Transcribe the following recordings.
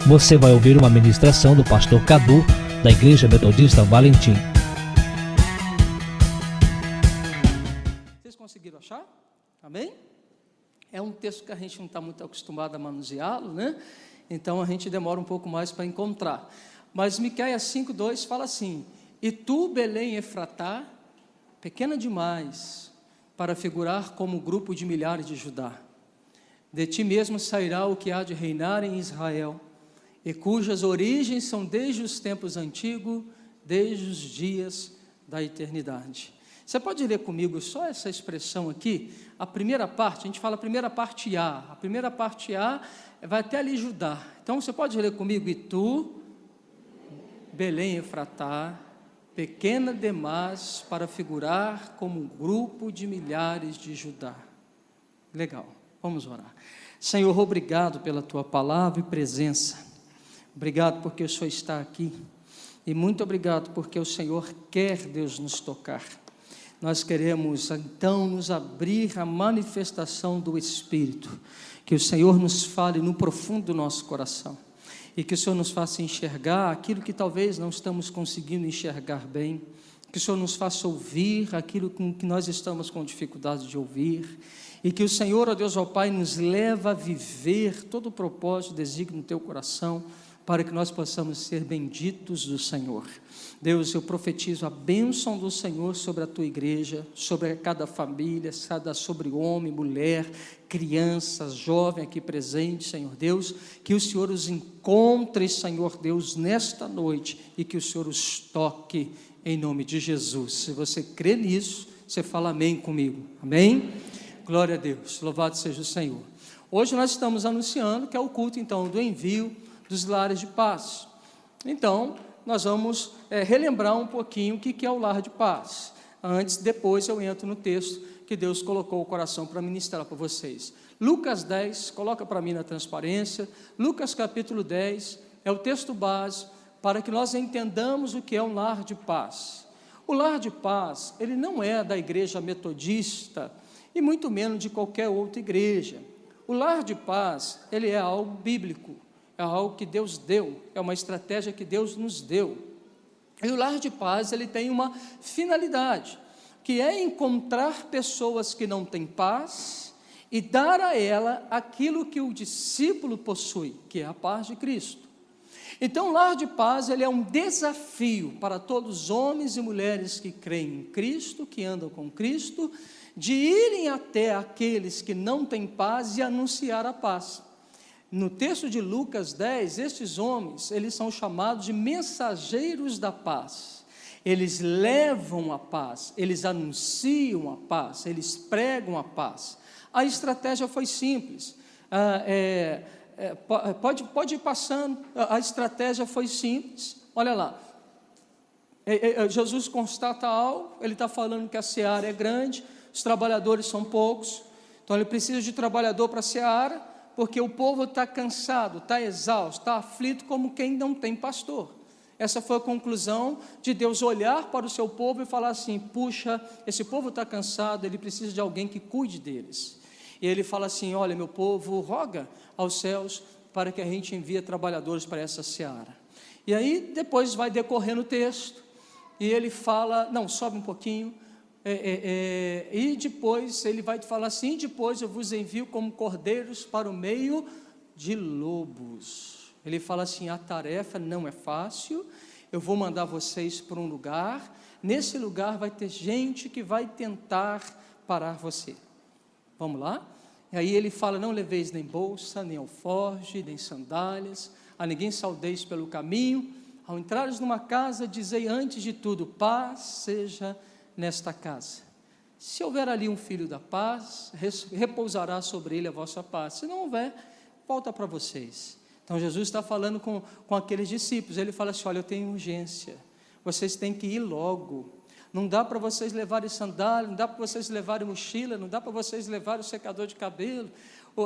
você vai ouvir uma ministração do pastor Cadu, da Igreja Metodista Valentim. Vocês conseguiram achar? Amém? É um texto que a gente não está muito acostumado a manuseá-lo, né? Então a gente demora um pouco mais para encontrar. Mas Miqueias 5:2 fala assim: e tu, Belém Efratá, pequena demais para figurar como grupo de milhares de Judá, de ti mesmo sairá o que há de reinar em Israel, e cujas origens são desde os tempos antigos, desde os dias da eternidade. Você pode ler comigo só essa expressão aqui? A primeira parte, a gente fala a primeira parte A. A primeira parte A vai até ali Judá. Então você pode ler comigo: e tu, Belém Efratá, pequena demais para figurar como um grupo de milhares de Judá. Legal, vamos orar. Senhor, obrigado pela tua palavra e presença. Obrigado porque o Senhor está aqui. E muito obrigado porque o Senhor quer, Deus, nos tocar. Nós queremos então nos abrir à manifestação do Espírito, que o Senhor nos fale no profundo do nosso coração, e que o Senhor nos faça enxergar aquilo que talvez não estamos conseguindo enxergar bem, que o Senhor nos faça ouvir aquilo que nós estamos com dificuldade de ouvir, e que o Senhor, ó Deus, ó Pai, nos leva a viver todo o propósito, desígnio no Teu coração, para que nós possamos ser benditos do Senhor. Deus, eu profetizo a bênção do Senhor sobre a Tua igreja, sobre cada família, sobre homem, mulher, crianças, jovem aqui presente, Senhor Deus, que o Senhor os encontre, Senhor Deus, nesta noite, e que o Senhor os toque, em nome de Jesus. Se você crê nisso, você fala amém comigo, amém? Glória a Deus, louvado seja o Senhor. Hoje nós estamos anunciando que é o culto, então, do envio dos lares de paz. Então, nós vamos relembrar um pouquinho o que é o lar de paz. Depois eu entro no texto que Deus colocou o coração para ministrar para vocês. Lucas 10, coloca para mim na transparência. Lucas capítulo 10 é o texto base para que nós entendamos o que é um lar de paz. O lar de paz, ele não é da igreja metodista e muito menos de qualquer outra igreja. O lar de paz, ele é algo bíblico. É algo que Deus deu, é uma estratégia que Deus nos deu. E o lar de paz, ele tem uma finalidade, que é encontrar pessoas que não têm paz e dar a ela aquilo que o discípulo possui, que é a paz de Cristo. Então, o lar de paz, ele é um desafio para todos os homens e mulheres que creem em Cristo, que andam com Cristo, de irem até aqueles que não têm paz e anunciar a paz. No texto de Lucas 10, estes homens, eles são chamados de mensageiros da paz. Eles levam a paz, eles anunciam a paz, eles pregam a paz. A estratégia foi simples, pode ir passando, a estratégia foi simples. Olha lá, Jesus constata algo, ele está falando que a seara é grande, os trabalhadores são poucos, então ele precisa de trabalhador para a seara, porque o povo está cansado, está exausto, está aflito como quem não tem pastor. Essa foi a conclusão de Deus olhar para o seu povo e falar assim: puxa, esse povo está cansado, ele precisa de alguém que cuide deles. E ele fala assim: olha, meu povo, roga aos céus para que a gente envie trabalhadores para essa seara. E aí depois vai decorrendo o texto, e ele fala, não, sobe um pouquinho, e depois ele vai falar assim: depois eu vos envio como cordeiros para o meio de lobos. Ele fala assim: a tarefa não é fácil, eu vou mandar vocês para um lugar, nesse lugar vai ter gente que vai tentar parar você. Vamos lá? E aí ele fala: não leveis nem bolsa, nem alforje, nem sandálias, a ninguém saudeis pelo caminho, ao entrares numa casa, dizei antes de tudo: paz seja nesta casa. Se houver ali um filho da paz, repousará sobre ele a vossa paz. Se não houver, volta para vocês. Então Jesus está falando com aqueles discípulos, ele fala assim: olha, eu tenho urgência, vocês têm que ir logo, não dá para vocês levarem sandália, não dá para vocês levarem mochila, não dá para vocês levarem o secador de cabelo,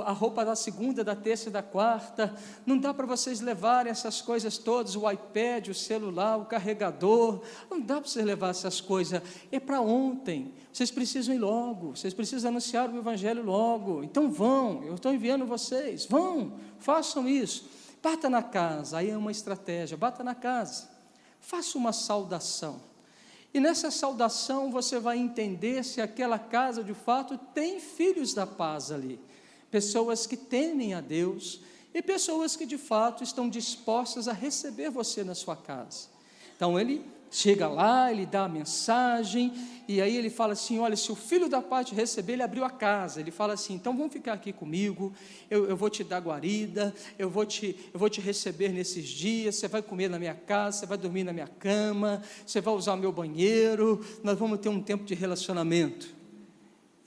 a roupa da segunda, da terça e da quarta, não dá para vocês levarem essas coisas todas, o iPad, o celular, o carregador, não dá para vocês levar essas coisas, é para ontem, vocês precisam ir logo, vocês precisam anunciar o Evangelho logo, então vão, eu estou enviando vocês, vão, façam isso. Bata na casa, aí é uma estratégia, bata na casa, faça uma saudação. E nessa saudação você vai entender se aquela casa de fato tem filhos da paz ali, pessoas que temem a Deus e pessoas que de fato estão dispostas a receber você na sua casa. Então ele chega lá, ele dá a mensagem, e aí ele fala assim, olha, se o filho da paz te receber, ele abriu a casa, ele fala assim, então vamos ficar aqui comigo, eu vou te dar guarida, eu vou te receber nesses dias, você vai comer na minha casa, você vai dormir na minha cama, você vai usar o meu banheiro, nós vamos ter um tempo de relacionamento.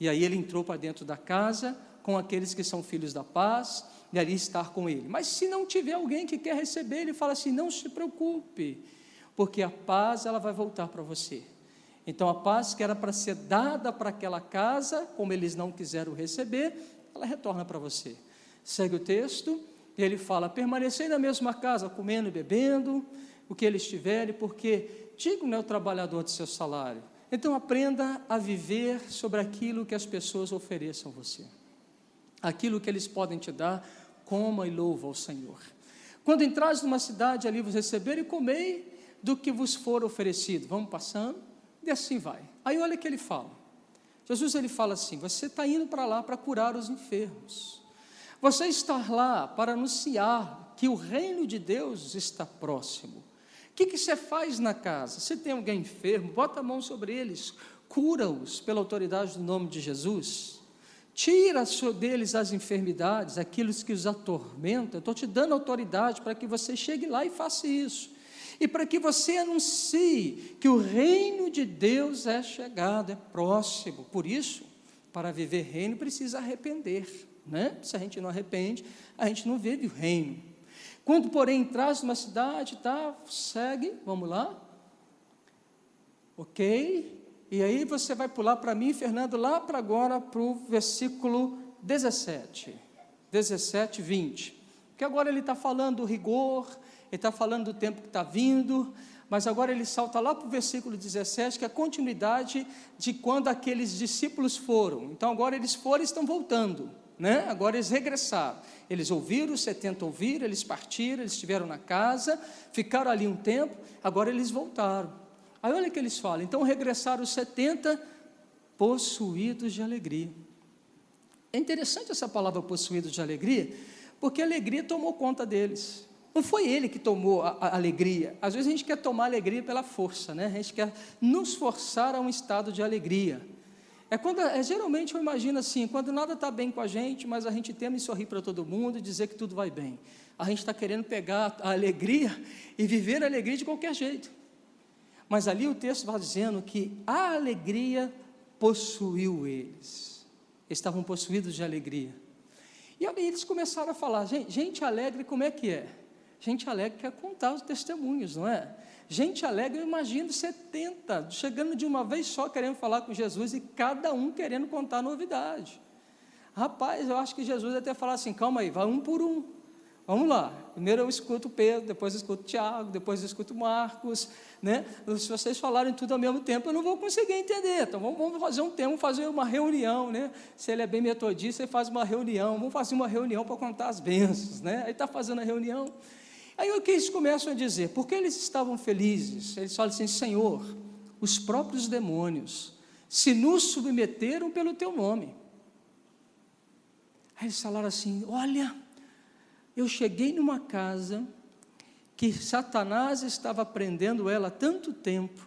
E aí ele entrou para dentro da casa, com aqueles que são filhos da paz, e ali estar com ele. Mas se não tiver alguém que quer receber, ele fala assim, não se preocupe, porque a paz ela vai voltar para você. Então a paz que era para ser dada para aquela casa, como eles não quiseram receber, ela retorna para você. Segue o texto, e ele fala, permanecei na mesma casa, comendo e bebendo, o que eles tiverem, porque digno é o trabalhador de seu salário. Então aprenda a viver sobre aquilo que as pessoas ofereçam a você. Aquilo que eles podem te dar, coma e louva ao Senhor. Quando entrares numa cidade, ali vos receber e comei do que vos for oferecido. Vamos passando, e assim vai. Aí olha o que ele fala. Jesus ele fala assim, você está indo para lá para curar os enfermos. Você está lá para anunciar que o reino de Deus está próximo. O que você faz na casa? Se tem alguém enfermo, bota a mão sobre eles, cura-os pela autoridade do nome de Jesus. Tira deles as enfermidades, aquilo que os atormenta. Eu estou te dando autoridade para que você chegue lá e faça isso. E para que você anuncie que o reino de Deus é chegado, é próximo. Por isso, para viver reino, precisa arrepender, né? Se a gente não arrepende, a gente não vive o reino. Quando, porém, entras numa cidade, tá, segue, vamos lá. Ok? E aí você vai pular para mim, Fernando, lá para agora, para o versículo 17, 20. Porque agora ele está falando do rigor, ele está falando do tempo que está vindo, mas agora ele salta lá para o versículo 17, que é a continuidade de quando aqueles discípulos foram. Então agora eles foram e estão voltando, né? Agora eles regressaram, eles ouviram, os 70 ouviram, eles partiram, eles estiveram na casa, ficaram ali um tempo, agora eles voltaram. Aí olha o que eles falam, então regressaram os 70 possuídos de alegria. É interessante essa palavra possuídos de alegria, porque a alegria tomou conta deles. Não foi ele que tomou a alegria. Às vezes a gente quer tomar alegria pela força, né? A gente quer nos forçar a um estado de alegria. Geralmente eu imagino assim, quando nada está bem com a gente, mas a gente teme sorrir para todo mundo e dizer que tudo vai bem. A gente está querendo pegar a alegria e viver a alegria de qualquer jeito. Mas ali o texto vai dizendo que a alegria possuiu eles. Eles estavam possuídos de alegria. E aí eles começaram a falar, gente alegre como é que é? Gente alegre quer contar os testemunhos, não é? Gente alegre, eu imagino 70, chegando de uma vez só, querendo falar com Jesus, e cada um querendo contar novidade. Rapaz, eu acho que Jesus até falar assim, calma aí, vai um por um. Vamos lá, primeiro eu escuto Pedro, depois eu escuto Tiago, depois eu escuto Marcos, né? Se vocês falarem tudo ao mesmo tempo, eu não vou conseguir entender, então vamos fazer um tempo, vamos fazer uma reunião, né? Se ele é bem metodista, ele faz uma reunião, vamos fazer uma reunião para contar as bênçãos, né? Aí está fazendo a reunião, aí o que eles começam a dizer? Porque eles estavam felizes, eles falam assim, Senhor, os próprios demônios se nos submeteram pelo teu nome. Aí eles falaram assim, olha, eu cheguei numa casa que Satanás estava prendendo ela há tanto tempo,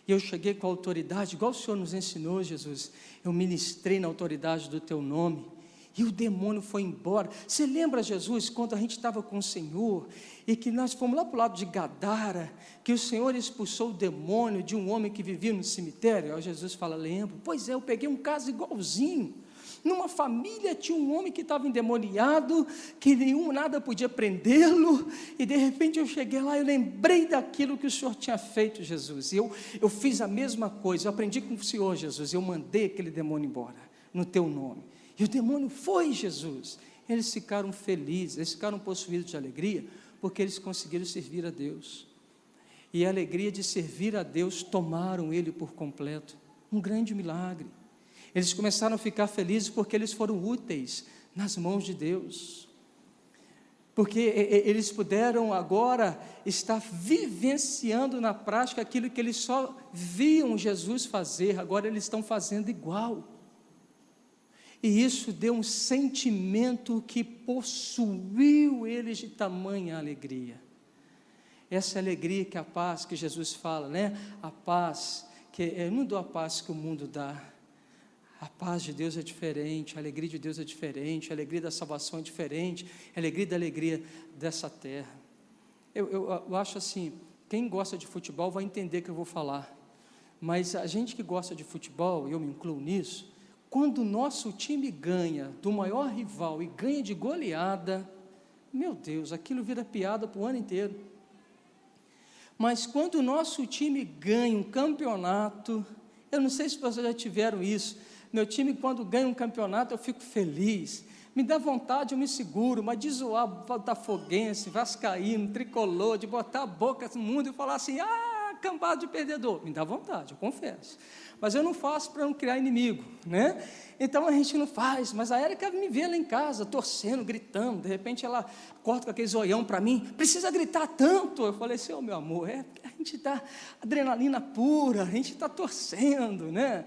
e eu cheguei com a autoridade, igual o Senhor nos ensinou, Jesus, eu ministrei na autoridade do teu nome, e o demônio foi embora. Você lembra, Jesus, quando a gente estava com o Senhor, e que nós fomos lá para o lado de Gadara, que o Senhor expulsou o demônio de um homem que vivia no cemitério? Aí Jesus fala, lembro, pois é, eu peguei um caso igualzinho. Numa família tinha um homem que estava endemoniado, que nada podia prendê-lo, e de repente eu cheguei lá, eu lembrei daquilo que o Senhor tinha feito, Jesus, e eu fiz a mesma coisa, eu aprendi com o Senhor, Jesus, eu mandei aquele demônio embora, no teu nome, e o demônio foi, Jesus. Eles ficaram felizes, eles ficaram possuídos de alegria, porque eles conseguiram servir a Deus, e a alegria de servir a Deus tomaram ele por completo, um grande milagre. Eles começaram a ficar felizes porque eles foram úteis nas mãos de Deus. porque eles puderam agora estar vivenciando na prática aquilo que eles só viam Jesus fazer, agora eles estão fazendo igual. E isso deu um sentimento que possuiu eles de tamanha alegria. Essa alegria que a paz que Jesus fala, né? A paz, que eu não dou a paz que o mundo dá. A paz de Deus é diferente, a alegria de Deus é diferente, a alegria da salvação é diferente, a alegria dessa terra. Eu acho assim, quem gosta de futebol vai entender o que eu vou falar, mas a gente que gosta de futebol, e eu me incluo nisso, quando o nosso time ganha do maior rival e ganha de goleada, meu Deus, aquilo vira piada para o ano inteiro. Mas quando o nosso time ganha um campeonato, eu não sei se vocês já tiveram isso, meu time quando ganha um campeonato eu fico feliz, me dá vontade, eu me seguro, mas de zoar botafoguense, vascaíno, tricolor, de botar a boca no mundo e falar assim, cambada de perdedor, me dá vontade, eu confesso, mas eu não faço para não criar inimigo, né? Então a gente não faz, mas a Érica me vê lá em casa, torcendo, gritando, de repente ela corta com aquele zoião para mim, precisa gritar tanto, eu falei assim, meu amor, a gente está adrenalina pura, a gente está torcendo, né?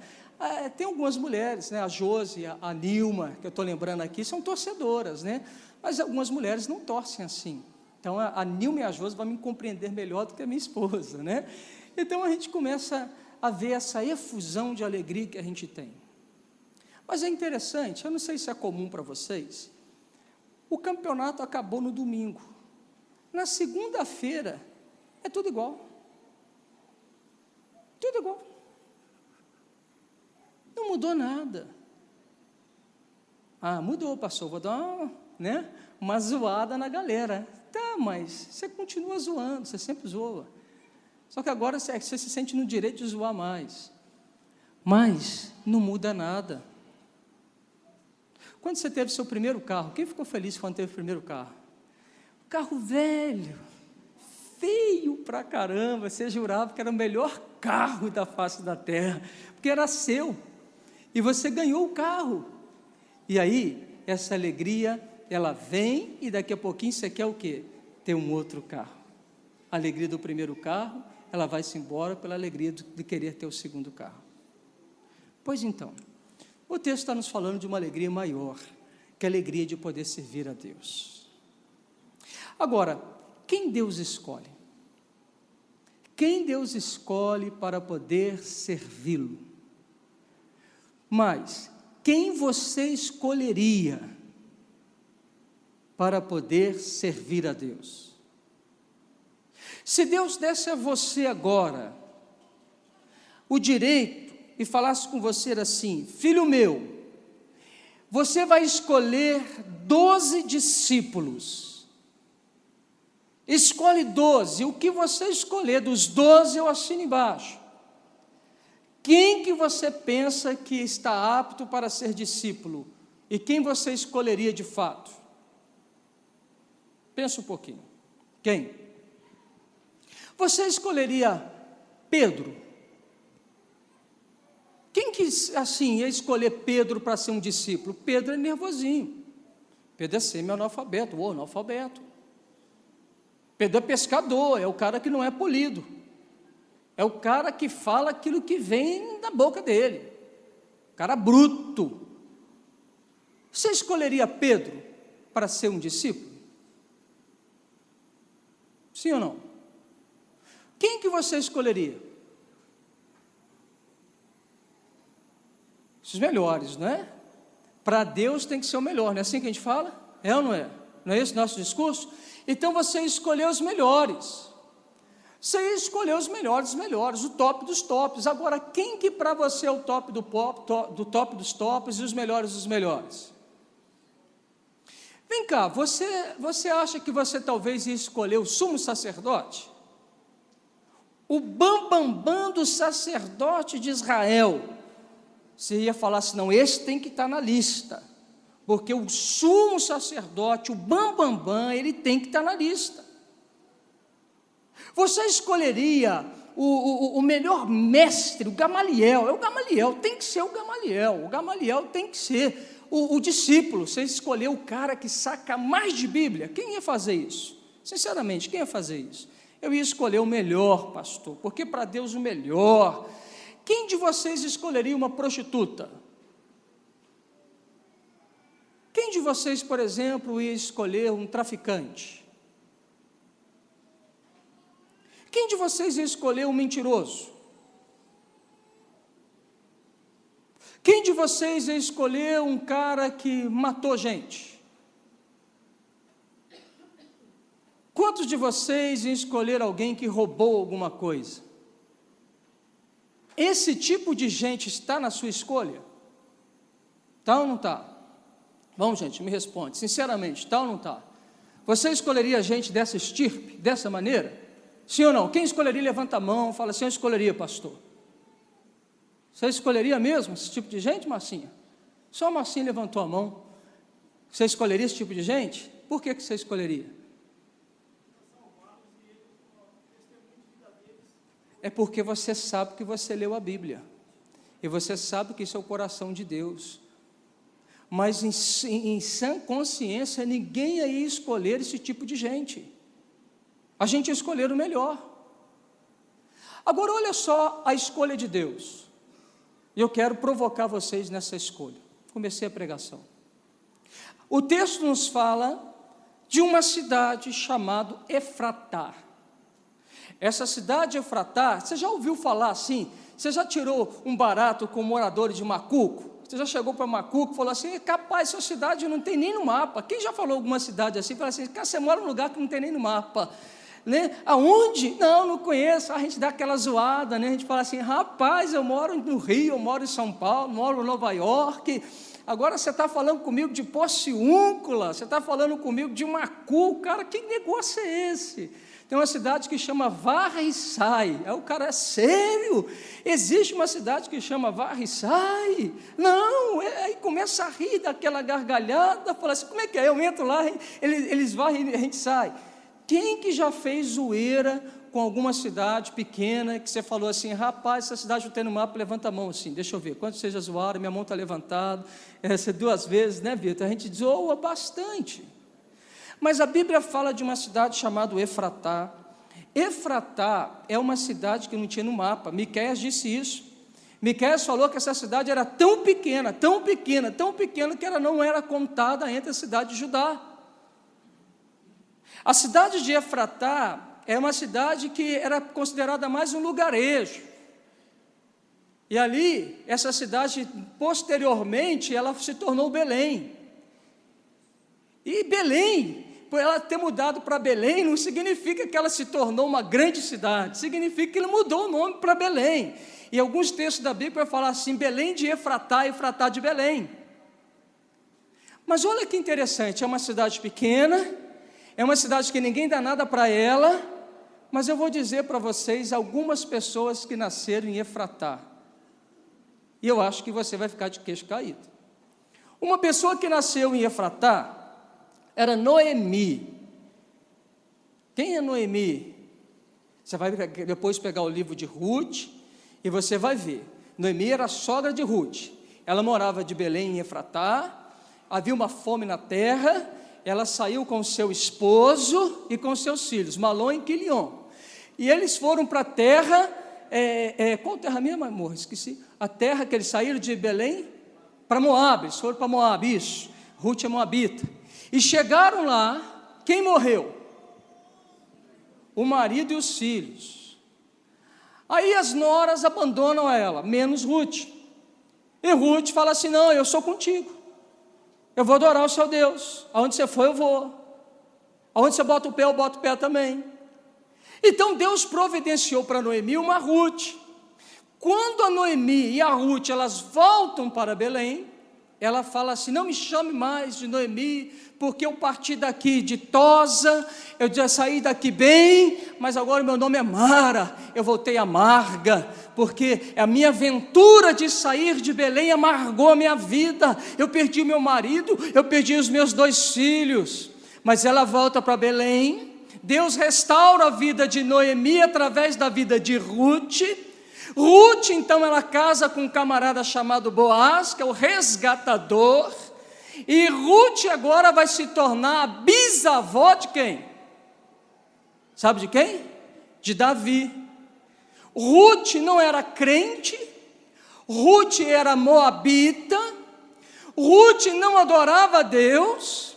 Tem algumas mulheres, né? A Josi, a Nilma, que eu estou lembrando aqui, são torcedoras, né? Mas algumas mulheres não torcem assim. Então, a Nilma e a Josi vão me compreender melhor do que a minha esposa, né? Então, a gente começa a ver essa efusão de alegria que a gente tem. Mas é interessante, eu não sei se é comum para vocês, o campeonato acabou no domingo. Na segunda-feira, é tudo igual. Tudo igual. Não mudou nada. Mudou, pastor, vou dar uma zoada na galera. Tá, mas você continua zoando, você sempre zoa. Só que agora você se sente no direito de zoar mais. Mas não muda nada. Quando você teve seu primeiro carro, quem ficou feliz quando teve o primeiro carro? Carro velho, feio pra caramba, você jurava que era o melhor carro da face da terra, porque era seu. E você ganhou o carro, e aí, essa alegria, ela vem, e daqui a pouquinho você quer o quê? Ter um outro carro. A alegria do primeiro carro, ela vai-se embora pela alegria de querer ter o segundo carro. Pois então, o texto está nos falando de uma alegria maior, que é a alegria de poder servir a Deus. Agora, quem Deus escolhe? Quem Deus escolhe para poder servi-lo? Mas, quem você escolheria para poder servir a Deus? Se Deus desse a você agora o direito e falasse com você assim, filho meu, você vai escolher 12 discípulos, escolhe 12, o que você escolher dos 12 eu assino embaixo. Quem que você pensa que está apto para ser discípulo? E quem você escolheria de fato? Pensa um pouquinho. Quem? Você escolheria Pedro? Quem que, assim, ia escolher Pedro para ser um discípulo? Pedro é nervosinho. Pedro é semi-analfabeto, ou analfabeto. Pedro é pescador, é o cara que não é polido. É o cara que fala aquilo que vem da boca dele. Cara bruto. Você escolheria Pedro para ser um discípulo? Sim ou não? Quem que você escolheria? Os melhores, não é? Para Deus tem que ser o melhor, não é assim que a gente fala? É ou não é? Não é esse o nosso discurso? Então você escolheu os melhores. Você escolheu os melhores, o top dos tops. Agora, quem que para você é o top do top dos tops e os melhores dos melhores? Vem cá, você acha que você talvez ia escolher o sumo sacerdote? O bambambam do sacerdote de Israel. Você ia falar assim, não, esse tem que estar na lista. Porque o sumo sacerdote, o bambambam, ele tem que estar na lista. Você escolheria o melhor mestre, o Gamaliel. É o Gamaliel, tem que ser o Gamaliel. O Gamaliel tem que ser o discípulo, você escolher o cara que saca mais de Bíblia, quem ia fazer isso? Sinceramente, quem ia fazer isso? Eu ia escolher o melhor, pastor, porque para Deus o melhor. Quem de vocês escolheria uma prostituta? Quem de vocês, por exemplo, ia escolher um traficante? Quem de vocês ia escolher um mentiroso? Quem de vocês ia escolher um cara que matou gente? Quantos de vocês iam escolher alguém que roubou alguma coisa? Esse tipo de gente está na sua escolha? Está ou não está? Vamos, gente, me responde, sinceramente, está ou não está? Você escolheria gente dessa estirpe, dessa maneira? Sim ou não? Quem escolheria, levanta a mão, fala assim, eu escolheria, pastor. Você escolheria mesmo esse tipo de gente, Marcinha? Só a Marcinha levantou a mão. Você escolheria esse tipo de gente? Por que você escolheria? É porque você sabe que você leu a Bíblia. E você sabe que isso é o coração de Deus. Mas em sã consciência, ninguém ia escolher esse tipo de gente. A gente ia escolher o melhor. Agora, olha só a escolha de Deus. E eu quero provocar vocês nessa escolha. Comecei a pregação. O texto nos fala de uma cidade chamada Efratá. Essa cidade Efratá, você já ouviu falar assim? Você já tirou um barato com moradores de Macuco? Você já chegou para Macuco e falou assim, capaz, essa cidade não tem nem no mapa. Quem já falou alguma cidade assim? Fala assim, cara, você mora num lugar que não tem nem no mapa. Né? Aonde? Não conheço. A gente dá aquela zoada, né? A gente fala assim, rapaz, eu moro no Rio, eu moro em São Paulo, moro em Nova York. Agora você está falando comigo de Porciúncula, você está falando comigo de Macuco. Cara, que negócio é esse? Tem uma cidade que chama Varriçai. Aí o cara, é sério? Existe uma cidade que chama Varriçai? Não, aí começa a rir daquela gargalhada, fala assim, como é que é? Eu entro lá, eles varrem e a gente sai. Quem que já fez zoeira com alguma cidade pequena, que você falou assim, rapaz, essa cidade não tem no mapa, levanta a mão assim, deixa eu ver, quantos vocês já zoaram, minha mão está levantada, essa 2 vezes, né, Vitor? A gente zoa bastante. Mas a Bíblia fala de uma cidade chamada Efratá. Efratá é uma cidade que não tinha no mapa, Miqueias disse isso. Miqueias falou que essa cidade era tão pequena, que ela não era contada entre a cidade de Judá. A cidade de Efratá é uma cidade que era considerada mais um lugarejo. E ali, essa cidade, posteriormente, ela se tornou Belém. E Belém, por ela ter mudado para Belém, não significa que ela se tornou uma grande cidade, significa que ele mudou o nome para Belém. E alguns textos da Bíblia falam assim, Belém de Efratá, Efratá de Belém. Mas olha que interessante, é uma cidade pequena, é uma cidade que ninguém dá nada para ela, mas eu vou dizer para vocês algumas pessoas que nasceram em Efratá. E eu acho que você vai ficar de queixo caído. Uma pessoa que nasceu em Efratá era Noemi. Quem é Noemi? Você vai depois pegar o livro de Ruth e você vai ver. Noemi era a sogra de Ruth. Ela morava de Belém em Efratá, havia uma fome na terra, ela saiu com seu esposo e com seus filhos, Malom e Quilion. E eles foram para a terra, qual terra mesmo, amor? Esqueci. A terra que eles saíram de Belém para Moabe, eles foram para Moabe, isso. Ruth é moabita. E chegaram lá, quem morreu? O marido e os filhos. Aí as noras abandonam ela, menos Ruth. E Ruth fala assim, não, eu sou contigo. Eu vou adorar o seu Deus. Aonde você for, eu vou. Aonde você bota o pé, eu boto o pé também. Então Deus providenciou para Noemi uma Ruth. Quando a Noemi e a Ruth, elas voltam para Belém, ela fala assim, não me chame mais de Noemi, porque eu parti daqui ditosa, eu já saí daqui bem, mas agora o meu nome é Mara, eu voltei amarga, porque a minha aventura de sair de Belém amargou a minha vida, eu perdi o meu marido, eu perdi os meus 2 filhos, mas ela volta para Belém, Deus restaura a vida de Noemi através da vida de Ruth. Ruth, então, ela casa com um camarada chamado Boaz, que é o resgatador. E Ruth agora vai se tornar a bisavó de quem? Sabe de quem? De Davi. Ruth não era crente, Ruth era moabita, Ruth não adorava a Deus,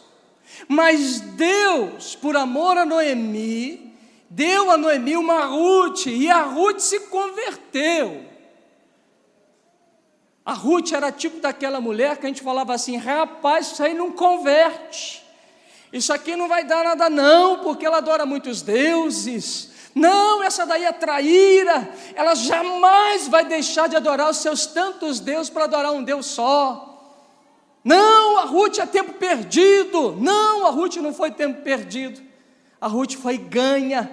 mas Deus, por amor a Noemi, deu a Noemi uma Ruth, e a Ruth se converteu. A Ruth era tipo daquela mulher que a gente falava assim: rapaz, isso aí não converte, isso aqui não vai dar nada não, porque ela adora muitos deuses. Não, essa daí é traíra, ela jamais vai deixar de adorar os seus tantos deuses para adorar um Deus só. Não, a Ruth é tempo perdido. Não, a Ruth não foi tempo perdido, a Ruth foi ganha.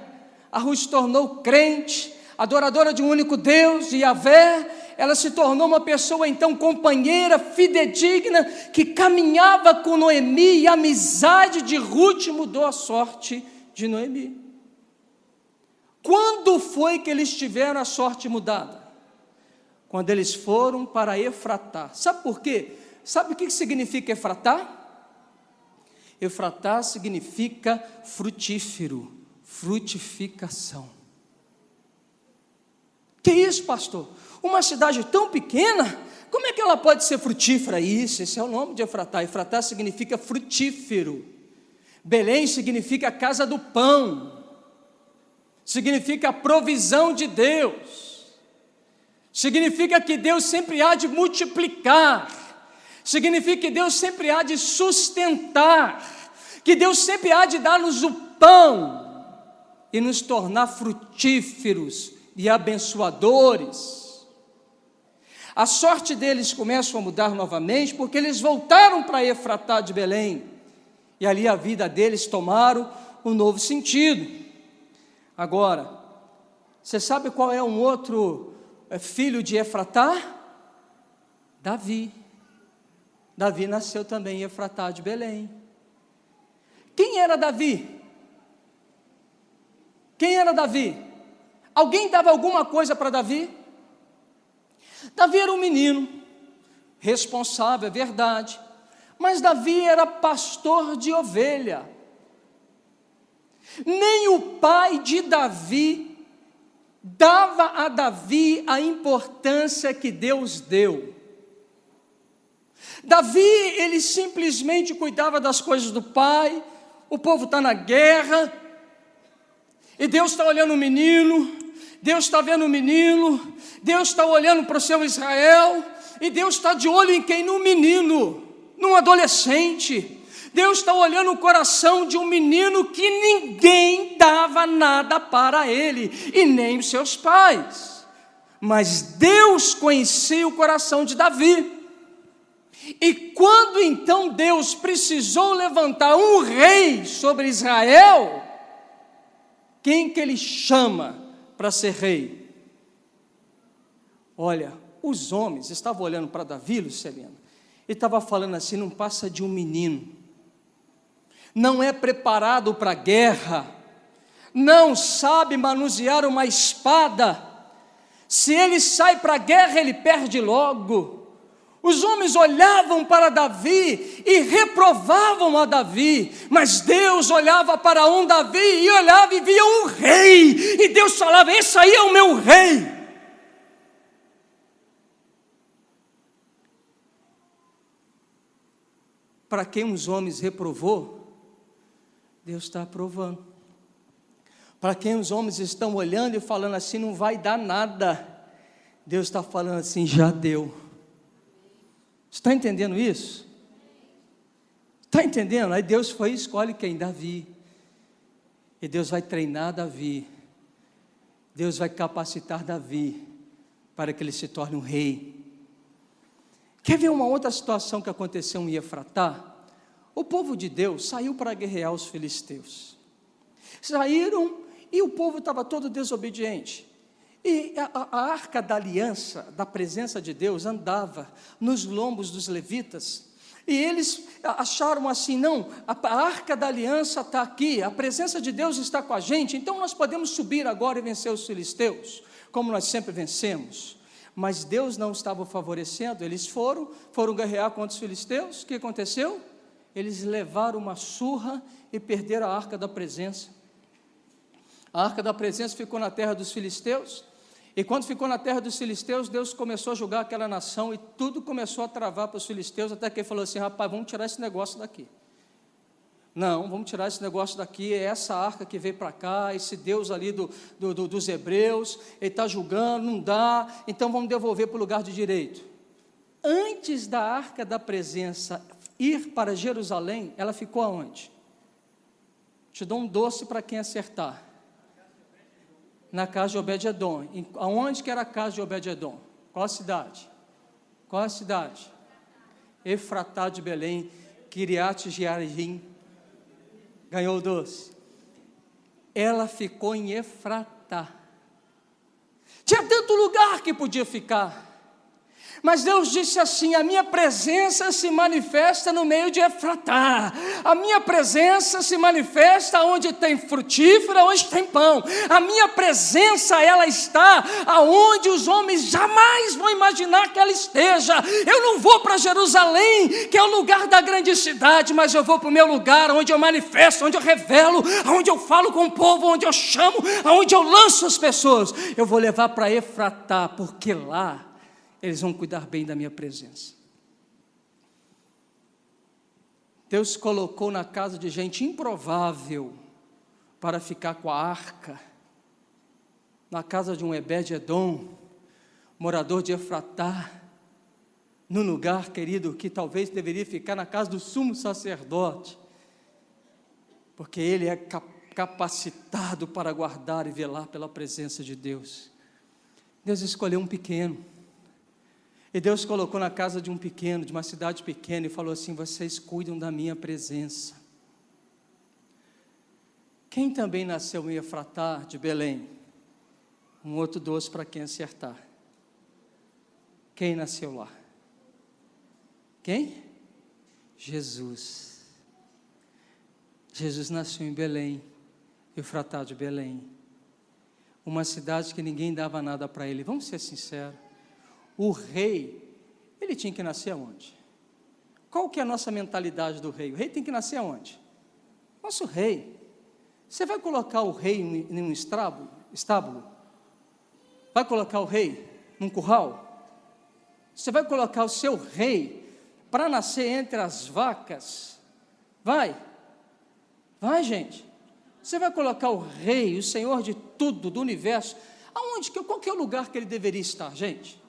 A Ruth se tornou crente, adoradora de um único Deus, Yahvé. Ela se tornou uma pessoa então companheira, fidedigna, que caminhava com Noemi, e a amizade de Ruth mudou a sorte de Noemi. Quando foi que eles tiveram a sorte mudada? Quando eles foram para Efratá. Sabe por quê? Sabe o que significa Efratá? Efratá significa frutífero, frutificação. Que isso, pastor? Uma cidade tão pequena, como é que ela pode ser frutífera? Isso, esse é o nome de Efratá. Efratá significa frutífero. Belém significa casa do pão, significa a provisão de Deus, significa que Deus sempre há de multiplicar, significa que Deus sempre há de sustentar, que Deus sempre há de dar-nos o pão e nos tornar frutíferos e abençoadores. A sorte deles começa a mudar novamente, porque eles voltaram para Efratá de Belém, e ali a vida deles tomaram um novo sentido. Agora, você sabe qual é um outro filho de Efratá? Davi. Davi nasceu também em Efratá de Belém. Quem era Davi? Quem era Davi? Alguém dava alguma coisa para Davi? Davi era um menino responsável, é verdade, mas Davi era pastor de ovelha. Nem o pai de Davi dava a Davi a importância que Deus deu. Davi, ele simplesmente cuidava das coisas do pai. O povo está na guerra, e Deus está olhando o menino, Deus está vendo o menino, Deus está olhando para o seu Israel, e Deus está de olho em quem? No menino, num adolescente. Deus está olhando o coração de um menino que ninguém dava nada para ele, e nem os seus pais. Mas Deus conhecia o coração de Davi. E quando então Deus precisou levantar um rei sobre Israel, quem que ele chama para ser rei? Olha, os homens estavam olhando para Davi, Lucelina, e estava falando assim: não passa de um menino, não é preparado para a guerra, não sabe manusear uma espada, se ele sai para a guerra ele perde logo. Os homens olhavam para Davi e reprovavam a Davi, mas Deus olhava para um Davi e olhava e via um rei, e Deus falava: esse aí é o meu rei. Para quem os homens reprovou, Deus está aprovando. Para quem os homens estão olhando e falando assim: não vai dar nada, Deus está falando assim: já deu. Está entendendo isso? Está entendendo? Aí Deus foi e escolhe quem? Davi. E Deus vai treinar Davi, Deus vai capacitar Davi para que ele se torne um rei. Quer ver uma outra situação que aconteceu em Efratá? O povo de Deus saiu para guerrear os filisteus. Saíram e o povo estava todo desobediente. E a arca da aliança, da presença de Deus, andava nos lombos dos levitas. E eles acharam assim: não, a arca da aliança está aqui, a presença de Deus está com a gente, então nós podemos subir agora e vencer os filisteus, como nós sempre vencemos. Mas Deus não estava favorecendo. Eles foram guerrear contra os filisteus. O que aconteceu? Eles levaram uma surra e perderam a arca da presença. A arca da presença ficou na terra dos filisteus. E quando ficou na terra dos filisteus, Deus começou a julgar aquela nação e tudo começou a travar para os filisteus, até que ele falou assim: rapaz, vamos tirar esse negócio daqui. Não, vamos tirar esse negócio daqui, é essa arca que veio para cá, esse Deus ali dos hebreus, ele está julgando, não dá, então vamos devolver para o lugar de direito. Antes da arca da presença ir para Jerusalém, ela ficou aonde? Te dou um doce para quem acertar. Na casa de Obed-edom. Aonde que era a casa de Obed-edom? Qual a cidade? Qual a cidade? Efratá de Belém, Kiriat Jearim. Ganhou o doce. Ela ficou em Efratá. Tinha tanto lugar que podia ficar. Mas Deus disse assim: a minha presença se manifesta no meio de Efratá, a minha presença se manifesta onde tem frutífera, onde tem pão, a minha presença ela está aonde os homens jamais vão imaginar que ela esteja. Eu não vou para Jerusalém, que é o lugar da grande cidade, mas eu vou para o meu lugar, onde eu manifesto, onde eu revelo, onde eu falo com o povo, onde eu chamo, onde eu lanço as pessoas. Eu vou levar para Efratá, porque lá eles vão cuidar bem da minha presença. Deus colocou na casa de gente improvável para ficar com a arca, na casa de um Obed-edom, morador de Efratá, num lugar, querido, que talvez deveria ficar na casa do sumo sacerdote, porque ele é capacitado para guardar e velar pela presença de Deus. Deus escolheu um pequeno, e Deus colocou na casa de um pequeno, de uma cidade pequena, e falou assim: vocês cuidam da minha presença. Quem também nasceu em Efratá de Belém? Um outro doce para quem acertar. Quem nasceu lá? Quem? Jesus. Jesus nasceu em Belém, Efratá de Belém. Uma cidade que ninguém dava nada para ele. Vamos ser sinceros. O rei, ele tinha que nascer aonde? Qual que é a nossa mentalidade do rei? O rei tem que nascer aonde? Nosso rei. Você vai colocar o rei em um estábulo? Vai colocar o rei num curral? Você vai colocar o seu rei para nascer entre as vacas? Vai, gente. Você vai colocar o rei, o Senhor de tudo, do universo, aonde? Qual que é o lugar que ele deveria estar, gente?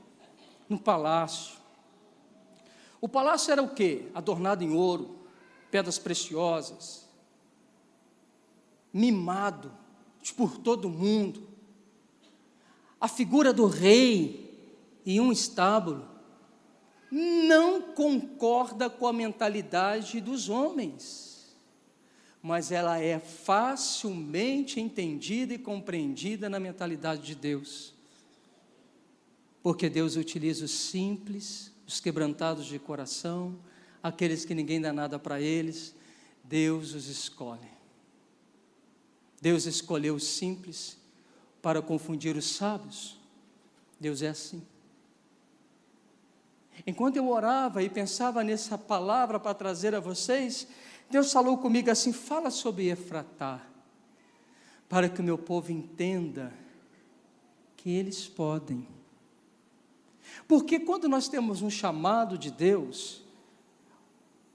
No palácio. O palácio era o quê? Adornado em ouro, pedras preciosas, mimado por todo mundo. A figura do rei em um estábulo não concorda com a mentalidade dos homens, mas ela é facilmente entendida e compreendida na mentalidade de Deus. Porque Deus utiliza os simples, os quebrantados de coração, aqueles que ninguém dá nada para eles, Deus os escolhe. Deus escolheu os simples para confundir os sábios. Deus é assim. Enquanto eu orava e pensava nessa palavra para trazer a vocês, Deus falou comigo assim: fala sobre Efratá, para que o meu povo entenda que eles podem. Porque quando nós temos um chamado de Deus,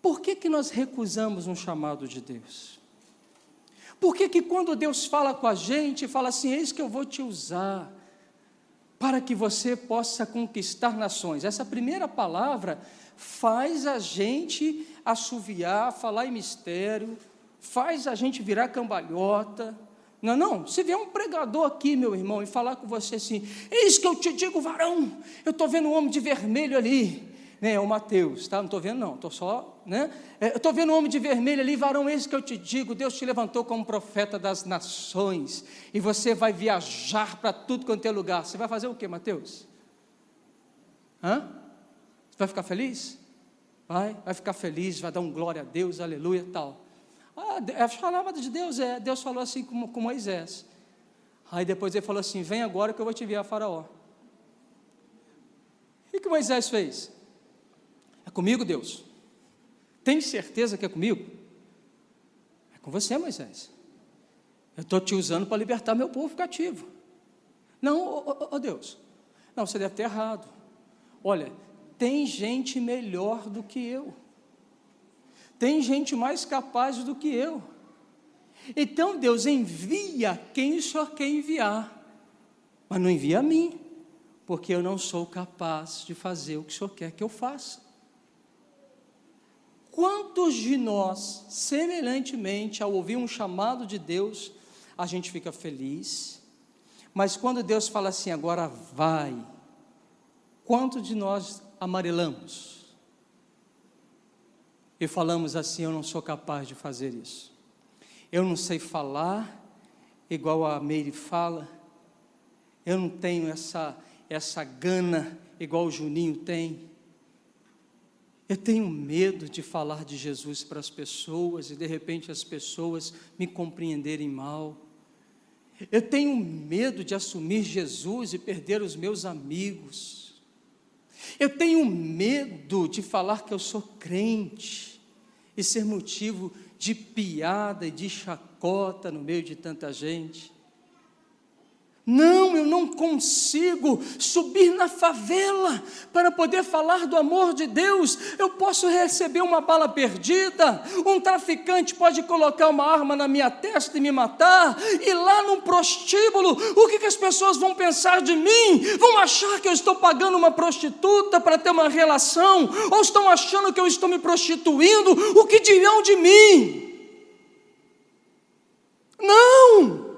por que nós recusamos um chamado de Deus? Por que quando Deus fala com a gente, fala assim: eis que eu vou te usar para que você possa conquistar nações? Essa primeira palavra faz a gente assoviar, falar em mistério, faz a gente virar cambalhota. Não, se vier um pregador aqui, meu irmão, e falar com você assim: eis que eu te digo, varão, eu estou vendo um homem de vermelho ali, né? É o Mateus, tá? Não estou vendo não, estou só, né? Eu estou vendo um homem de vermelho ali, varão, eis que eu te digo, Deus te levantou como profeta das nações, e você vai viajar para tudo quanto é lugar. Você vai fazer o quê, Mateus? Você vai ficar feliz? Vai ficar feliz, vai dar um glória a Deus, aleluia, tal. A palavra de Deus Deus falou assim com Moisés. Aí depois ele falou assim: vem agora que eu vou te enviar a Faraó. O que Moisés fez? É comigo, Deus? Tem certeza que é comigo? É com você, Moisés. Eu estou te usando para libertar meu povo cativo. Não, Deus. Não, você deve ter errado. Olha, tem gente melhor do que eu. Tem gente mais capaz do que eu. Então Deus envia quem o Senhor quer enviar. Mas não envia a mim, porque eu não sou capaz de fazer o que o Senhor quer que eu faça. Quantos de nós, semelhantemente, ao ouvir um chamado de Deus, a gente fica feliz, mas quando Deus fala assim, agora vai, quantos de nós amarelamos? E falamos assim, eu não sou capaz de fazer isso. Eu não sei falar igual a Meire fala, eu não tenho essa gana igual o Juninho tem. Eu tenho medo de falar de Jesus para as pessoas e de repente as pessoas me compreenderem mal. Eu tenho medo de assumir Jesus e perder os meus amigos. Eu tenho medo de falar que eu sou crente e ser motivo de piada e de chacota no meio de tanta gente. Não, eu não consigo subir na favela para poder falar do amor de Deus. Eu posso receber uma bala perdida, um traficante pode colocar uma arma na minha testa e me matar, e lá num prostíbulo, o que as pessoas vão pensar de mim? Vão achar que eu estou pagando uma prostituta para ter uma relação, ou estão achando que eu estou me prostituindo? O que dirão de mim? Não!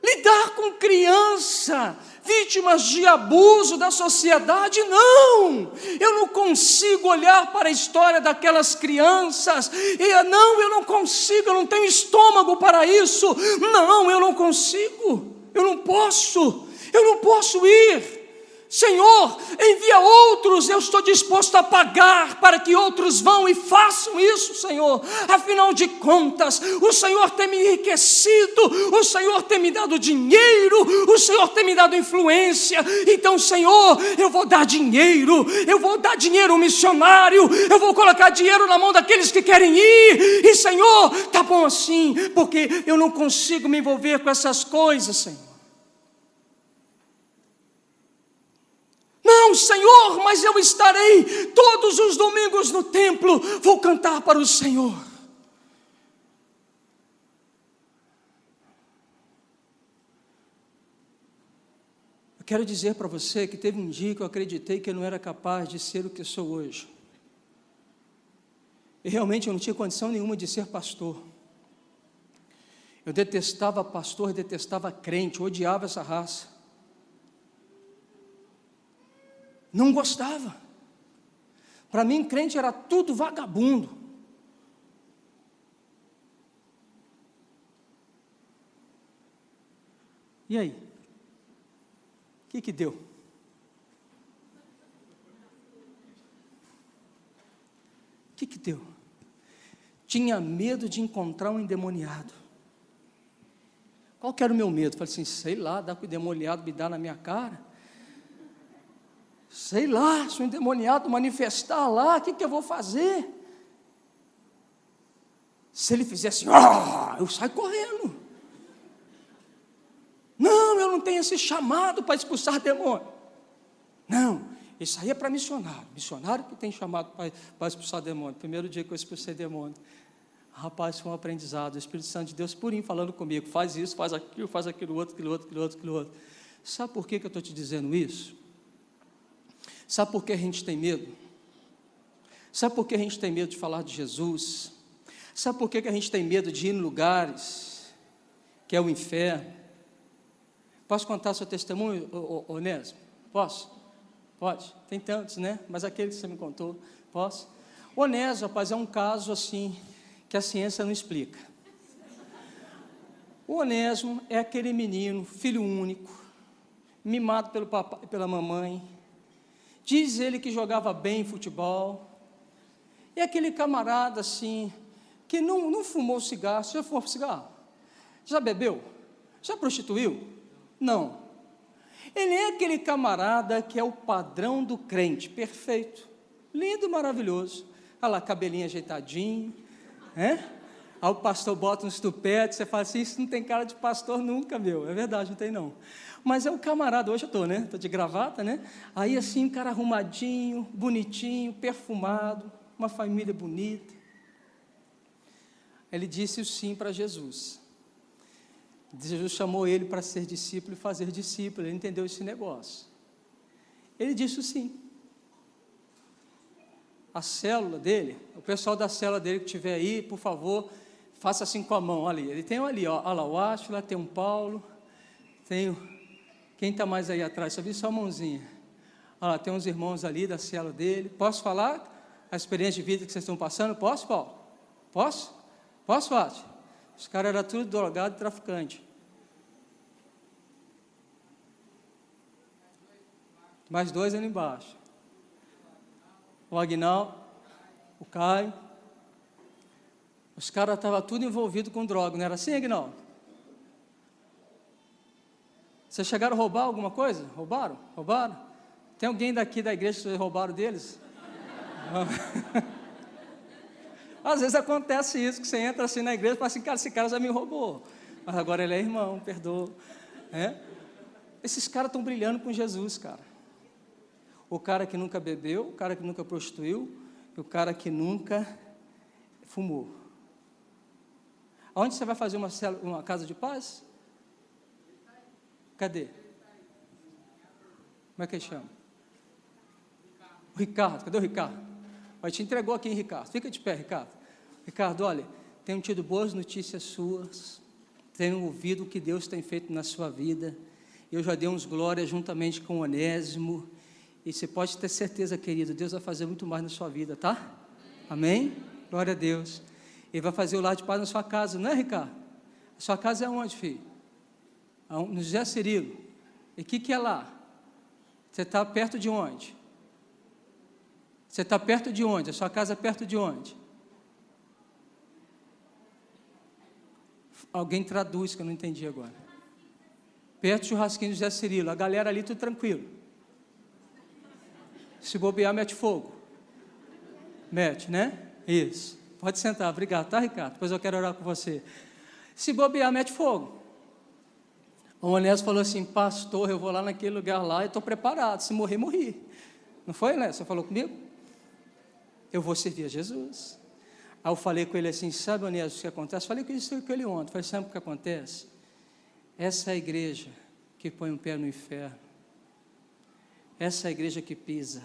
Lidar com criança, vítimas de abuso da sociedade, não, eu não consigo olhar para a história daquelas crianças, eu não consigo, eu não tenho estômago para isso, não, eu não consigo, eu não posso ir. Senhor, envia outros, eu estou disposto a pagar para que outros vão e façam isso, Senhor. Afinal de contas, o Senhor tem me enriquecido, o Senhor tem me dado dinheiro, o Senhor tem me dado influência. Então, Senhor, eu vou dar dinheiro missionário, eu vou colocar dinheiro na mão daqueles que querem ir. E, Senhor, tá bom assim, porque eu não consigo me envolver com essas coisas, Senhor. Não, Senhor, mas eu estarei todos os domingos no templo, vou cantar para o Senhor. Eu quero dizer para você que teve um dia que eu acreditei que eu não era capaz de ser o que sou hoje. E realmente eu não tinha condição nenhuma de ser pastor. Eu detestava pastor, detestava crente, odiava essa raça. Não gostava. Para mim, crente era tudo vagabundo. E aí? O que deu? O que deu? Tinha medo de encontrar um endemoniado. Qual que era o meu medo? Falei assim, sei lá, dá que o endemoniado me dá na minha cara. Sei lá, se o endemoniado manifestar lá, o que eu vou fazer? Se ele fizer assim, eu saio correndo. Não, eu não tenho esse chamado para expulsar demônio. Não, isso aí é para missionário. Missionário que tem chamado para expulsar demônio. Primeiro dia que eu expulsei demônio. Rapaz, foi um aprendizado. O Espírito Santo de Deus purinho falando comigo. Faz isso, faz aquilo outro. Sabe por que eu estou te dizendo isso? Sabe por que a gente tem medo? Sabe por que a gente tem medo de falar de Jesus? Sabe por que a gente tem medo de ir em lugares que é o inferno? Posso contar seu testemunho, Onésimo? Posso? Pode? Tem tantos, né? Mas aquele que você me contou, posso? Onésimo, rapaz, é um caso assim que a ciência não explica. O Onésimo é aquele menino, filho único, mimado pelo papai e pela mamãe. Diz ele que jogava bem futebol. E aquele camarada assim, que não fumou cigarro. Você já fumou cigarro? Já bebeu? Já prostituiu? Não. Ele é aquele camarada que é o padrão do crente, perfeito, lindo, maravilhoso. Olha lá, cabelinho ajeitadinho, né? Aí o pastor bota uns tupetes, você fala assim, isso não tem cara de pastor nunca, meu. É verdade, não tem não. Mas é o camarada, hoje eu estou, né? Estou de gravata, né? Aí assim, um cara arrumadinho, bonitinho, perfumado, uma família bonita. Ele disse o sim para Jesus. Jesus chamou ele para ser discípulo e fazer discípulo, ele entendeu esse negócio. Ele disse o sim. A célula dele, o pessoal da célula dele que estiver aí, por favor, faça assim com a mão, ali. Ele tem um ali, ó, olha lá o Átila, tem um Paulo, tem quem está mais aí atrás? Só vi só a mãozinha. Olha lá, tem uns irmãos ali da célula dele. Posso falar a experiência de vida que vocês estão passando? Posso, Paulo? Posso? Posso, Átila? Os caras eram tudo drogado e traficante. Mais dois ali embaixo. O Agnaldo, o Caio. Os caras estavam tudo envolvidos com droga, não era assim, Agnaldo? Vocês chegaram a roubar alguma coisa? Roubaram? Roubaram? Tem alguém daqui da igreja que vocês roubaram deles? Às vezes acontece isso, que você entra assim na igreja e fala assim, cara, esse cara já me roubou, mas agora ele é irmão, perdoa. Esses caras estão brilhando com Jesus, cara. O cara que nunca bebeu, o cara que nunca prostituiu, e o cara que nunca fumou. Aonde você vai fazer uma casa de paz? Cadê? Como é que ele chama? O Ricardo, cadê o Ricardo? Ele te entregou aqui, hein, Ricardo? Fica de pé, Ricardo. Ricardo, olha, tenho tido boas notícias suas, tenho ouvido o que Deus tem feito na sua vida, eu já dei uns glórias juntamente com o Onésimo, e você pode ter certeza, querido, Deus vai fazer muito mais na sua vida, tá? Amém? Glória a Deus. Ele vai fazer o lar de paz na sua casa, não é, Ricardo? A sua casa é onde, filho? No José Cirilo. E o que é lá? Você está perto de onde? Você está perto de onde? A sua casa é perto de onde? Alguém traduz, que eu não entendi agora. Perto do churrasquinho do José Cirilo. A galera ali, tudo tranquilo. Se bobear, mete fogo. Mete, né? Isso. Pode sentar, obrigado, tá, Ricardo? Depois eu quero orar com você. Se bobear, mete fogo. O Onésimo falou assim, pastor, eu vou lá naquele lugar lá e estou preparado. Se morrer, morri. Não foi, né? Você falou comigo? Eu vou servir a Jesus. Aí eu falei com ele assim, sabe, Onésimo, o que acontece? Falei com ele ontem. Falei, sabe o que acontece? Essa é a igreja que põe um pé no inferno. Essa é a igreja que pisa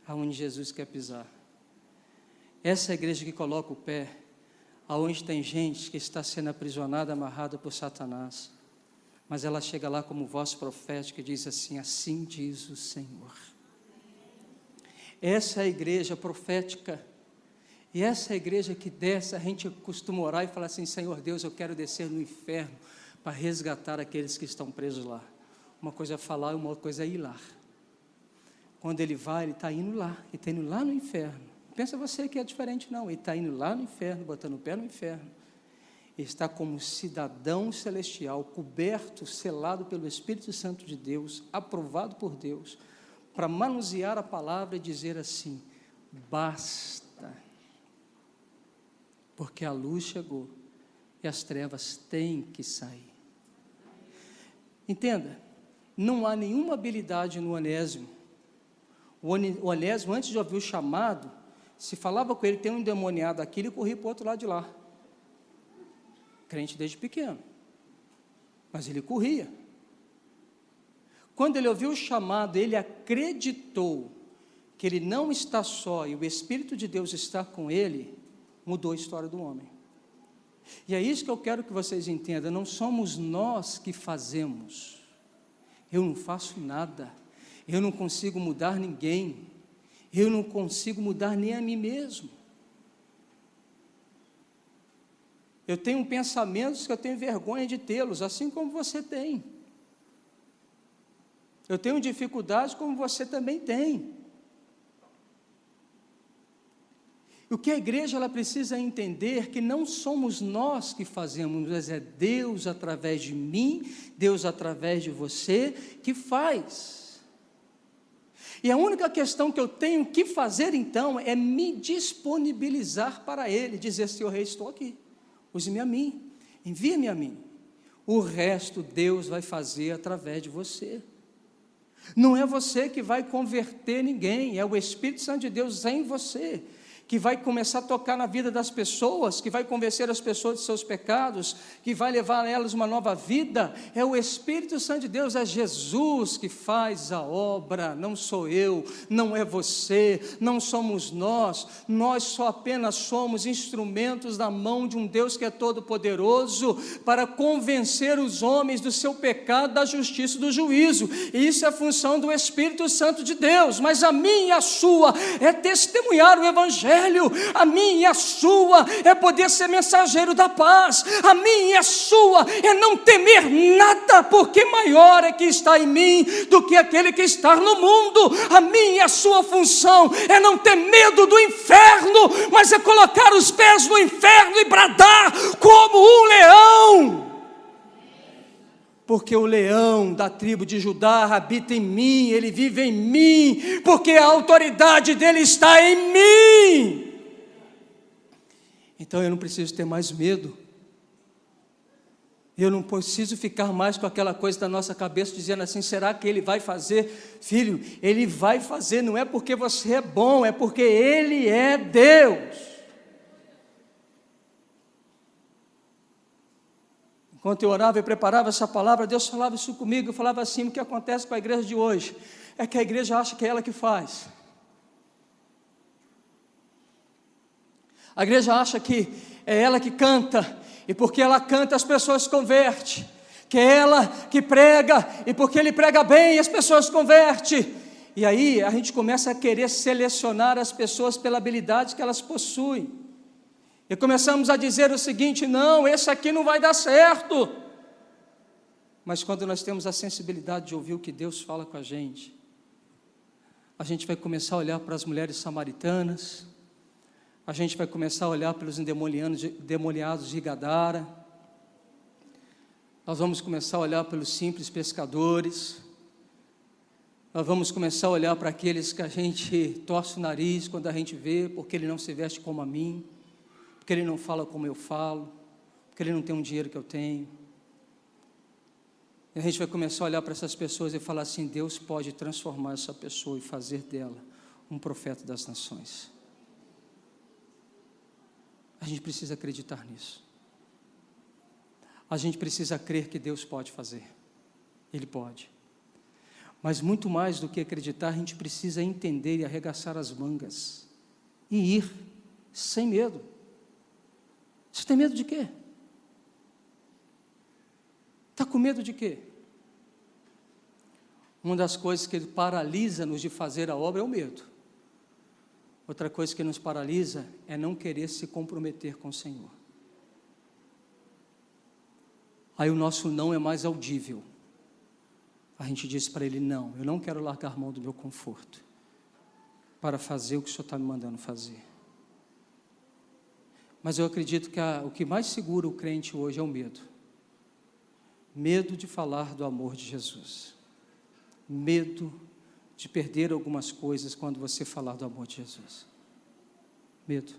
aonde Jesus quer pisar. Essa é a igreja que coloca o pé aonde tem gente que está sendo aprisionada, amarrada por Satanás. Mas ela chega lá como voz profética e diz assim, assim diz o Senhor. Essa é a igreja profética. E essa é a igreja que desce, a gente costuma orar e falar assim, Senhor Deus, eu quero descer no inferno para resgatar aqueles que estão presos lá. Uma coisa é falar e uma outra coisa é ir lá. Quando ele vai, ele está indo lá, ele está indo lá no inferno. Pensa você que é diferente, não. Ele está indo lá no inferno, botando o pé no inferno. Ele está como cidadão celestial, coberto, selado pelo Espírito Santo de Deus, aprovado por Deus, para manusear a palavra e dizer assim, basta, porque a luz chegou e as trevas têm que sair. Entenda, não há nenhuma habilidade no Onésimo. O Onésimo, antes de ouvir o chamado, se falava com ele, tem um endemoniado aqui, ele corria para o outro lado de lá. Crente desde pequeno, mas ele corria. Quando ele ouviu o chamado, ele acreditou que ele não está só e o Espírito de Deus está com ele, mudou a história do homem. E é isso que eu quero que vocês entendam, não somos nós que fazemos, eu não faço nada, eu não consigo mudar ninguém, eu não consigo mudar nem a mim mesmo. Eu tenho pensamentos que eu tenho vergonha de tê-los, assim como você tem. Eu tenho dificuldades como você também tem. O que a igreja ela precisa entender que não somos nós que fazemos, mas é Deus através de mim, Deus através de você que faz. E a única questão que eu tenho que fazer então é me disponibilizar para Ele, dizer: Senhor Rei, estou aqui, use-me a mim, envia-me a mim. O resto Deus vai fazer através de você. Não é você que vai converter ninguém, é o Espírito Santo de Deus em você, que vai começar a tocar na vida das pessoas, que vai convencer as pessoas de seus pecados, que vai levar a elas uma nova vida. É o Espírito Santo de Deus, é Jesus que faz a obra, não sou eu, não é você, não somos nós só apenas somos instrumentos na mão de um Deus que é todo-poderoso, para convencer os homens do seu pecado, da justiça e do juízo. E isso é a função do Espírito Santo de Deus, mas a minha e a sua é testemunhar o Evangelho. A minha e a sua é poder ser mensageiro da paz. A minha e a sua é não temer nada, porque maior é que está em mim do que aquele que está no mundo. A minha e a sua função é não ter medo do inferno, mas é colocar os pés no inferno e bradar como um leão. Porque o leão da tribo de Judá habita em mim, ele vive em mim, porque a autoridade dele está em mim. Então eu não preciso ter mais medo, eu não preciso ficar mais com aquela coisa da nossa cabeça, dizendo assim: será que ele vai fazer? Filho, ele vai fazer, não é porque você é bom, é porque ele é Deus. Enquanto eu orava e preparava essa palavra, Deus falava isso comigo. Eu falava assim: o que acontece com a igreja de hoje é que a igreja acha que é ela que faz. A igreja acha que é ela que canta, e porque ela canta as pessoas se convertem, que é ela que prega, e porque ele prega bem as pessoas se convertem. E aí a gente começa a querer selecionar as pessoas pela habilidade que elas possuem. E começamos a dizer o seguinte: não, esse aqui não vai dar certo. Mas quando nós temos a sensibilidade de ouvir o que Deus fala com a gente vai começar a olhar para as mulheres samaritanas, a gente vai começar a olhar pelos endemoniados de Gadara, nós vamos começar a olhar pelos simples pescadores, nós vamos começar a olhar para aqueles que a gente torce o nariz quando a gente vê, porque ele não se veste como a mim, porque ele não fala como eu falo, porque ele não tem um dinheiro que eu tenho. E a gente vai começar a olhar para essas pessoas e falar assim: Deus pode transformar essa pessoa e fazer dela um profeta das nações. A gente precisa acreditar nisso. A gente precisa crer que Deus pode fazer. Ele pode. Mas muito mais do que acreditar, a gente precisa entender e arregaçar as mangas e ir sem medo. Você tem medo de quê? Está com medo de quê? Uma das coisas que paralisa-nos de fazer a obra é o medo. Outra coisa que nos paralisa é não querer se comprometer com o Senhor. Aí o nosso não é mais audível. A gente diz para Ele: não, eu não quero largar mão do meu conforto para fazer o que o Senhor está me mandando fazer. Mas eu acredito que o que mais segura o crente hoje é o medo. Medo de falar do amor de Jesus. Medo de perder algumas coisas quando você falar do amor de Jesus. Medo.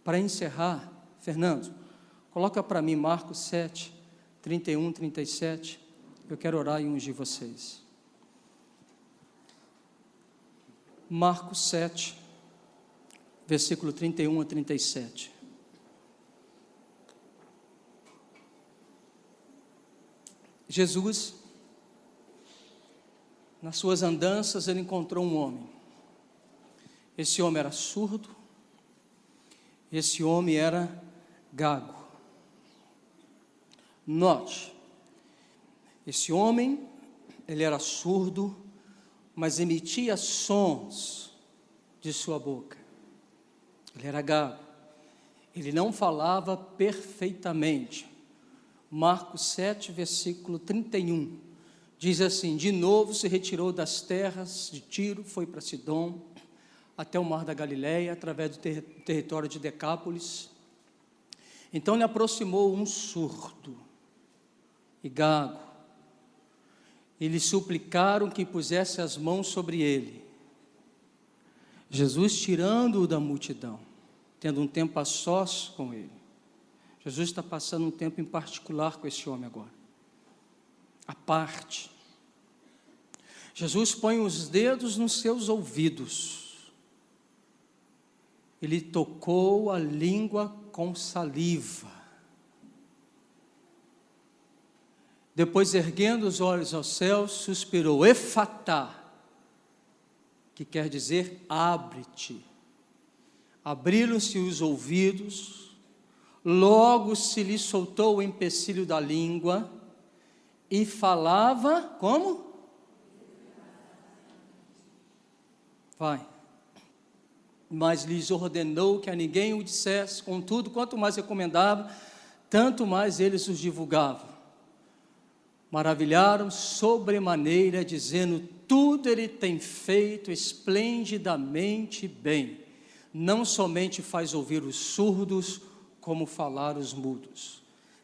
Para encerrar, Fernando, coloca para mim Marcos 7, 31, 37. Eu quero orar e ungir vocês. Marcos 7, versículo 31 a 37. Jesus, nas suas andanças, ele encontrou um homem. Esse homem era surdo, esse homem era gago. Note, esse homem, ele era surdo, mas emitia sons de sua boca. Ele era gago, ele não falava perfeitamente. Marcos 7, versículo 31, diz assim: de novo se retirou das terras de Tiro, foi para Sidom. até o mar da Galileia, através do território de Decápolis. Então lhe aproximou um surdo e gago, e lhe suplicaram que pusesse as mãos sobre ele. Jesus, tirando-o da multidão, tendo um tempo a sós com ele. Jesus está passando um tempo em particular com esse homem agora, à parte. Jesus põe os dedos nos seus ouvidos. Ele tocou a língua com saliva. Depois, erguendo os olhos aos céus, suspirou, Efatá, que quer dizer, abre-te. Abriram-se os ouvidos, logo se lhe soltou o empecilho da língua, e falava, como? Vai. Mas lhes ordenou que a ninguém o dissesse, contudo, quanto mais recomendava, tanto mais eles os divulgavam. Maravilharam sobremaneira, dizendo, tudo ele tem feito esplendidamente bem. Não somente faz ouvir os surdos, como falar os mudos.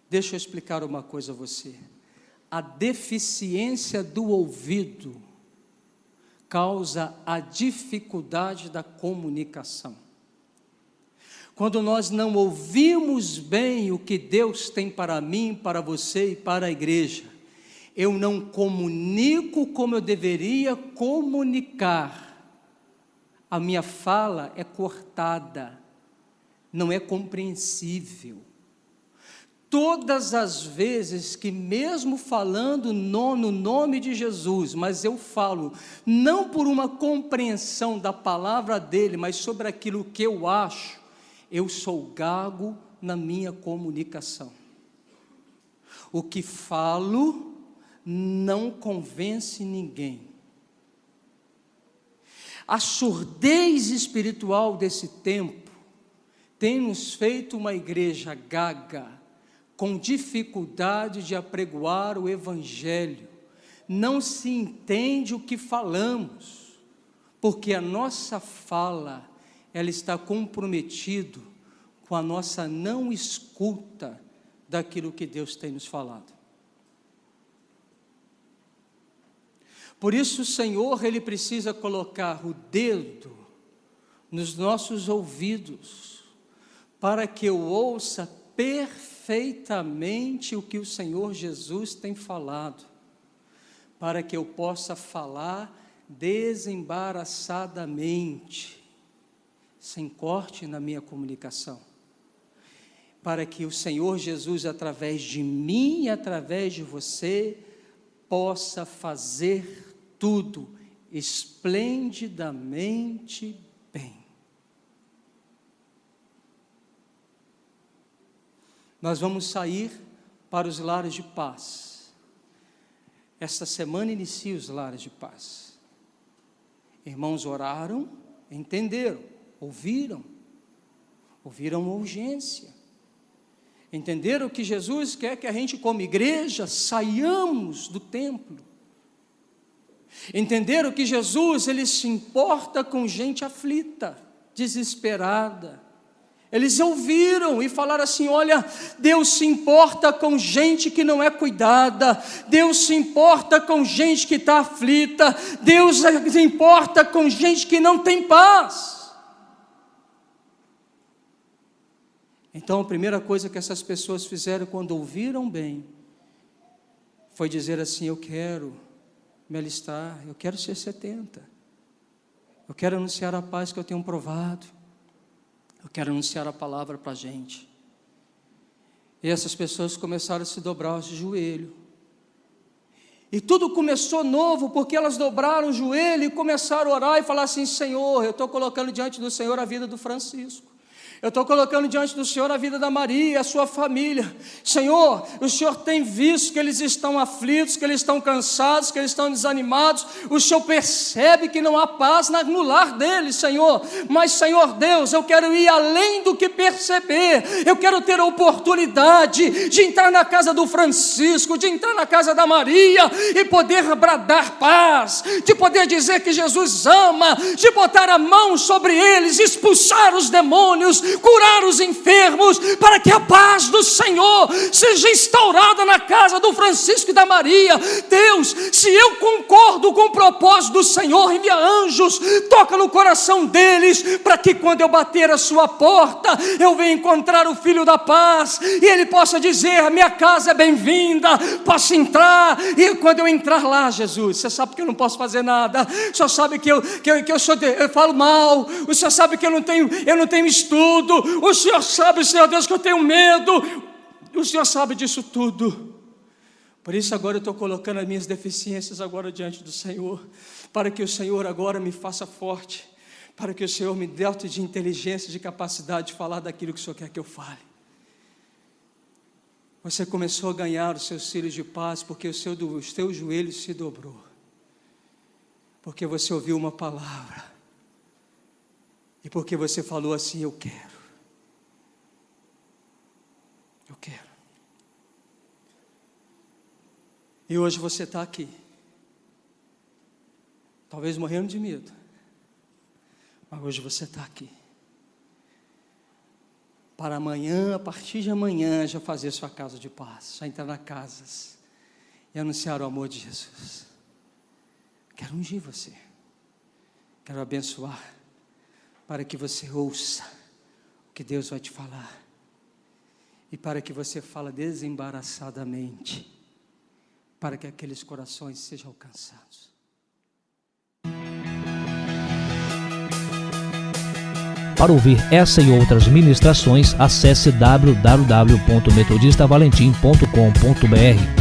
Deixa eu explicar uma coisa a você. A deficiência do ouvido causa a dificuldade da comunicação. Quando nós não ouvimos bem o que Deus tem para mim, para você e para a igreja, eu não comunico como eu deveria comunicar. A minha fala é cortada, não é compreensível. Todas as vezes que, mesmo falando no nome de Jesus, mas eu falo não por uma compreensão da palavra dele, mas sobre aquilo que eu acho, eu sou gago na minha comunicação. O que falo não convence ninguém. A surdez espiritual desse tempo tem nos feito uma igreja gaga, com dificuldade de apregoar o evangelho. Não se entende o que falamos, porque a nossa fala, ela está comprometido com a nossa não escuta daquilo que Deus tem nos falado. Por isso o Senhor, Ele precisa colocar o dedo nos nossos ouvidos, para que eu ouça perfeitamente o que o Senhor Jesus tem falado, para que eu possa falar desembaraçadamente, sem corte na minha comunicação, para que o Senhor Jesus, através de mim e através de você, possa fazer tudo esplendidamente bem. Nós vamos sair para os lares de paz. Esta semana inicia os lares de paz. Irmãos oraram, entenderam, ouviram a urgência. Entenderam que Jesus quer que a gente, como igreja, saiamos do templo. Entenderam que Jesus, Ele se importa com gente aflita, desesperada. Eles ouviram e falaram assim, olha, Deus se importa com gente que não é cuidada, Deus se importa com gente que está aflita, Deus se importa com gente que não tem paz. Então a primeira coisa que essas pessoas fizeram quando ouviram bem, foi dizer assim, eu quero me alistar, eu quero ser 70, eu quero anunciar a paz que eu tenho provado, eu quero anunciar a palavra para a gente. E essas pessoas começaram a se dobrar de joelho. E tudo começou novo, porque elas dobraram o joelho e começaram a orar e falar assim, Senhor, eu estou colocando diante do Senhor a vida do Francisco. Eu estou colocando diante do Senhor a vida da Maria e a sua família. Senhor, o Senhor tem visto que eles estão aflitos, que eles estão cansados, que eles estão desanimados. O Senhor percebe que não há paz no lar deles, Senhor. Mas, Senhor Deus, eu quero ir além do que perceber. Eu quero ter a oportunidade de entrar na casa do Francisco, de entrar na casa da Maria e poder bradar paz, de poder dizer que Jesus ama, de botar a mão sobre eles, expulsar os demônios, curar os enfermos, para que a paz do Senhor seja instaurada na casa do Francisco e da Maria. Deus, se eu concordo com o propósito do Senhor, envia anjos, toca no coração deles, para que quando eu bater a sua porta, eu venha encontrar o Filho da Paz, e ele possa dizer: a minha casa é bem-vinda, posso entrar. E quando eu entrar lá, Jesus, você sabe que eu não posso fazer nada, o Senhor sabe que eu falo mal, o Senhor sabe que eu não tenho estudo, o Senhor sabe, Senhor Deus, que eu tenho medo, o Senhor sabe disso tudo. Por isso agora eu estou colocando as minhas deficiências agora diante do Senhor, para que o Senhor agora me faça forte, para que o Senhor me dote de inteligência, de capacidade de falar daquilo que o Senhor quer que eu fale. Você começou a ganhar os seus filhos de paz, porque os teus joelhos se dobrou, porque você ouviu uma palavra, e porque você falou assim: eu quero. Eu quero. E hoje você está aqui, talvez morrendo de medo, mas hoje você está aqui, para amanhã, a partir de amanhã, já fazer sua casa de paz, já entrar nas casas e anunciar o amor de Jesus. Quero ungir você, quero abençoar, para que você ouça o que Deus vai te falar, e para que você fale desembaraçadamente, para que aqueles corações sejam alcançados. Para ouvir essa e outras ministrações, acesse www.metodistavalentim.com.br.